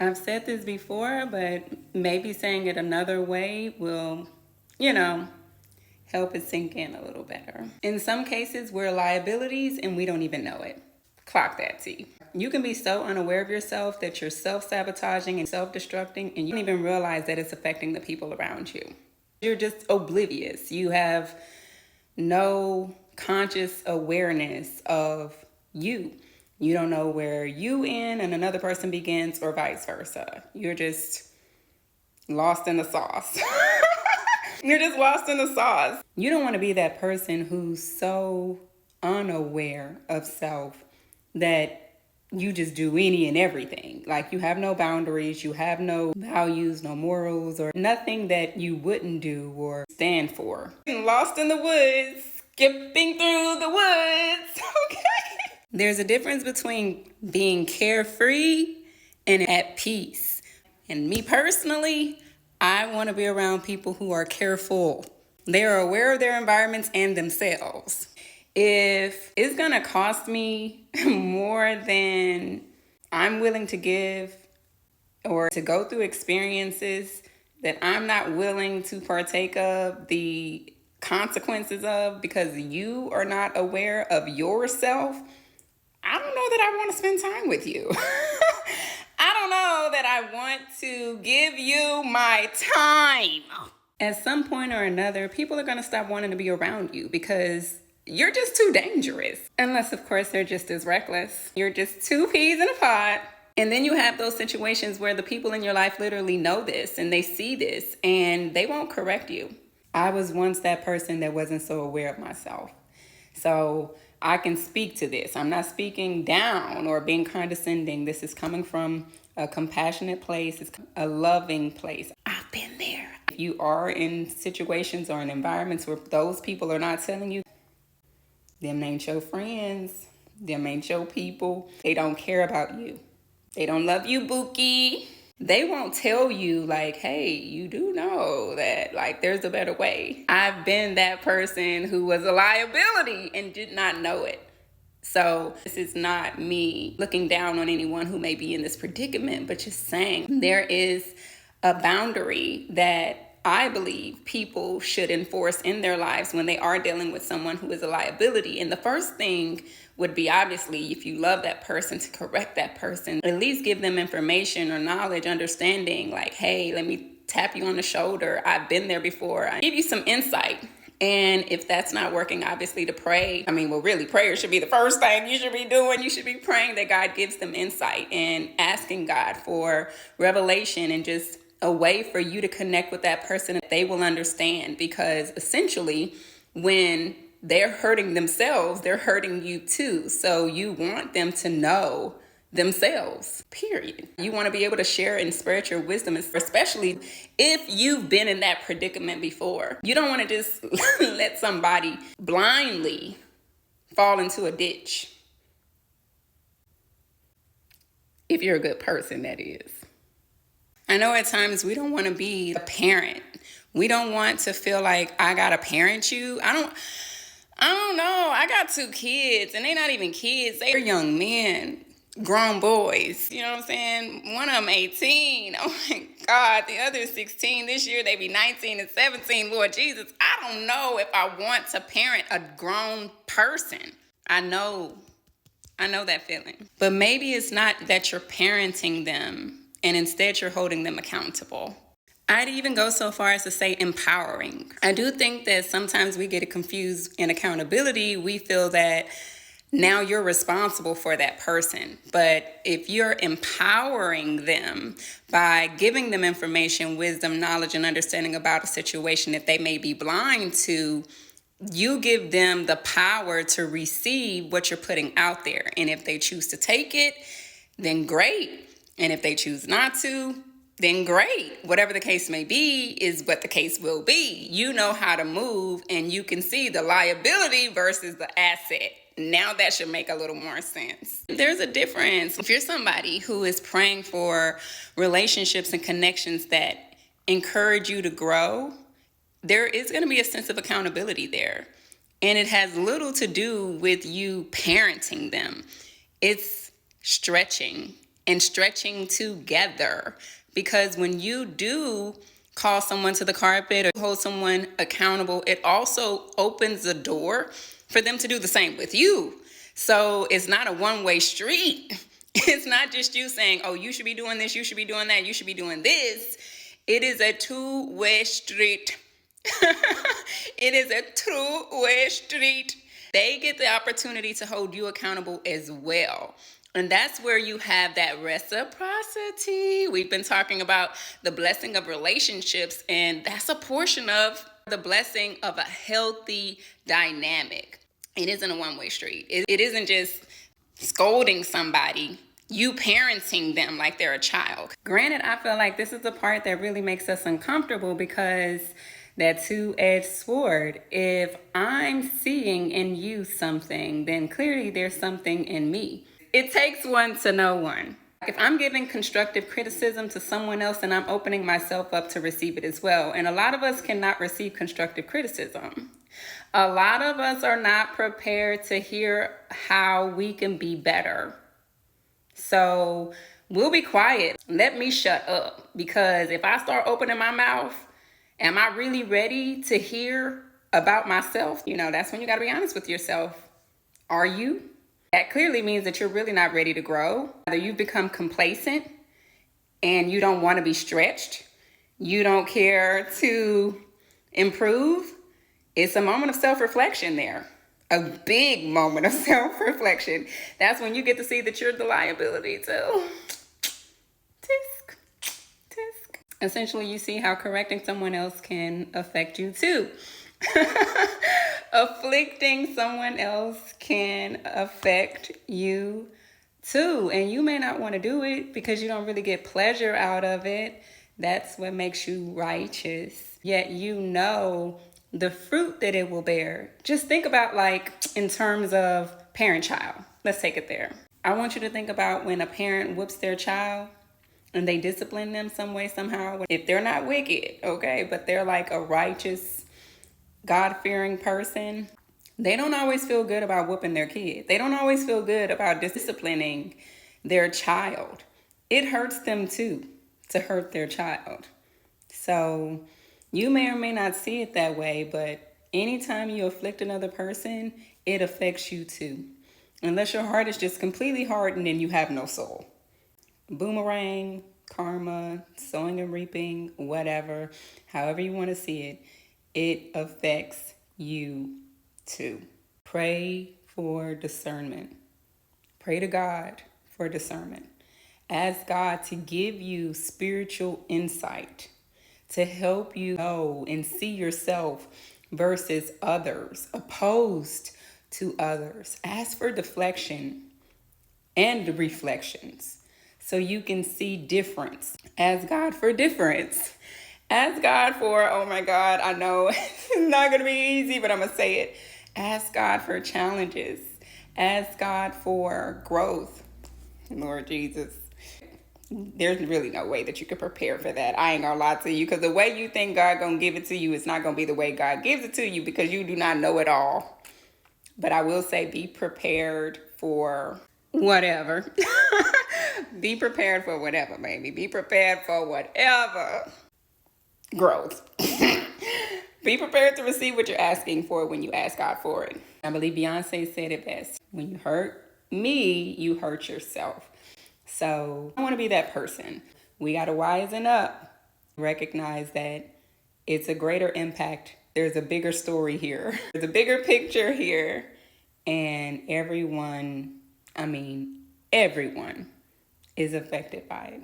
I've said this before, but maybe saying it another way will, help it sink in a little better. In some cases, we're liabilities and we don't even know it. Clock that T. You can be so unaware of yourself that you're self-sabotaging and self-destructing, and you don't even realize that it's affecting the people around you. You're just oblivious. You have no conscious awareness of you. You don't know where you end and another person begins, or vice versa. You're just lost in the sauce. You're just lost in the sauce. You don't want to be that person who's so unaware of self that you just do any and everything. Like, you have no boundaries, you have no values, no morals, or nothing that you wouldn't do or stand for. Lost in the woods, skipping through the woods. Okay. There's a difference between being carefree and at peace. And me personally, I want to be around people who are careful. They are aware of their environments and themselves. If it's going to cost me more than I'm willing to give, or to go through experiences that I'm not willing to partake of the consequences of because you are not aware of yourself, I don't know that I want to spend time with you. I don't know that I want to give you my time. At some point or another, people are going to stop wanting to be around you because you're just too dangerous. Unless, of course, they're just as reckless. You're just two peas in a pod. And then you have those situations where the people in your life literally know this and they see this and they won't correct you. I was once that person that wasn't so aware of myself. So I can speak to this. I'm not speaking down or being condescending. This is coming from a compassionate place. It's a loving place. I've been there. If you are in situations or in environments where those people are not telling you, them ain't your friends, them ain't your people. They don't care about you. They don't love you, Bookie. They won't tell you like, hey, you do know that like there's a better way. I've been that person who was a liability and did not know it. So this is not me looking down on anyone who may be in this predicament, but just saying there is a boundary that I believe people should enforce in their lives when they are dealing with someone who is a liability. And the first thing would be, obviously, if you love that person, to correct that person, at least give them information or knowledge, understanding, like, hey, let me tap you on the shoulder. I've been there before. I give you some insight. And if that's not working, obviously, to pray. Really, prayer should be the first thing you should be doing. You should be praying that God gives them insight and asking God for revelation and just a way for you to connect with that person that they will understand. Because essentially, when they're hurting themselves, they're hurting you too. So you want them to know themselves, period. You want to be able to share and spread your wisdom, especially if you've been in that predicament before. You don't want to just let somebody blindly fall into a ditch. If you're a good person, that is. I know at times we don't want to be a parent. We don't want to feel like I gotta parent you. I don't know. I got 2 kids and they're not even kids. They're young men, grown boys. You know what I'm saying? One of them 18. Oh my God. The other 16. This year they be 19 and 17. Lord Jesus, I don't know if I want to parent a grown person. I know that feeling. But maybe it's not that you're parenting them and instead you're holding them accountable. I'd even go so far as to say empowering. I do think that sometimes we get it confused in accountability. We feel that now you're responsible for that person. But if you're empowering them by giving them information, wisdom, knowledge, and understanding about a situation that they may be blind to, you give them the power to receive what you're putting out there. And if they choose to take it, then great. And if they choose not to, then great. Whatever the case may be is what the case will be. You know how to move and you can see the liability versus the asset. Now that should make a little more sense. There's a difference. If you're somebody who is praying for relationships and connections that encourage you to grow, there is going to be a sense of accountability there. And it has little to do with you parenting them. It's stretching. and stretching together. Because when you do call someone to the carpet or hold someone accountable, it also opens the door for them to do the same with you. So it's not a one-way street. It's not just you saying, oh, you should be doing this, you should be doing that, you should be doing this. It is a two-way street. It is a two-way street. They get the opportunity to hold you accountable as well. And that's where you have that reciprocity. We've been talking about the blessing of relationships, and that's a portion of the blessing of a healthy dynamic. It isn't a one-way street. It isn't just scolding somebody, you parenting them like they're a child. Granted, I feel like this is the part that really makes us uncomfortable, because that two-edged sword, if I'm seeing in you something, then clearly there's something in me. It takes one to know one. If I'm giving constructive criticism to someone else, then I'm opening myself up to receive it as well. And a lot of us cannot receive constructive criticism. A lot of us are not prepared to hear how we can be better. So we'll be quiet. Let me shut up. Because if I start opening my mouth, am I really ready to hear about myself? That's when you got to be honest with yourself. Are you? That clearly means that you're really not ready to grow. Either you've become complacent and you don't want to be stretched. You don't care to improve. It's a moment of self-reflection there. A big moment of self-reflection. That's when you get to see that you're the liability too. Tisk, tisk. Essentially, you see how correcting someone else can affect you too. Afflicting someone else can affect you too. And you may not want to do it because you don't really get pleasure out of it. That's what makes you righteous. Yet you know the fruit that it will bear. Just think about, like, in terms of parent-child. Let's take it there. I want you to think about when a parent whoops their child and they discipline them some way, somehow. If they're not wicked, okay, but they're like a righteous, God-fearing person, they don't always feel good about whooping their kid. They don't always feel good about disciplining their child. It hurts them too to hurt their child. So you may or may not see it that way, but anytime you afflict another person, it affects you too. Unless your heart is just completely hardened and you have no soul. Boomerang, karma, sowing and reaping, whatever, however you want to see it, it affects you too. Pray for discernment. Pray to God for discernment. Ask God to give you spiritual insight to help you know and see yourself versus others, opposed to others. Ask for deflection and reflections so you can see difference. Ask God for difference. Ask God for, oh my God, I know it's not going to be easy, but I'm going to say it. Ask God for challenges. Ask God for growth. Lord Jesus. There's really no way that you can prepare for that. I ain't gonna lie to you, because the way you think God gonna give it to you is not gonna be the way God gives it to you, because you do not know it all. But I will say, be prepared for whatever. Be prepared for whatever, baby. Be prepared for whatever. Growth. Be prepared to receive what you're asking for when you ask God for it. I believe Beyonce said it best. When you hurt me, you hurt yourself. So I want to be that person. We got to wisen up. Recognize that it's a greater impact. There's a bigger story here. There's a bigger picture here. And everyone is affected by it.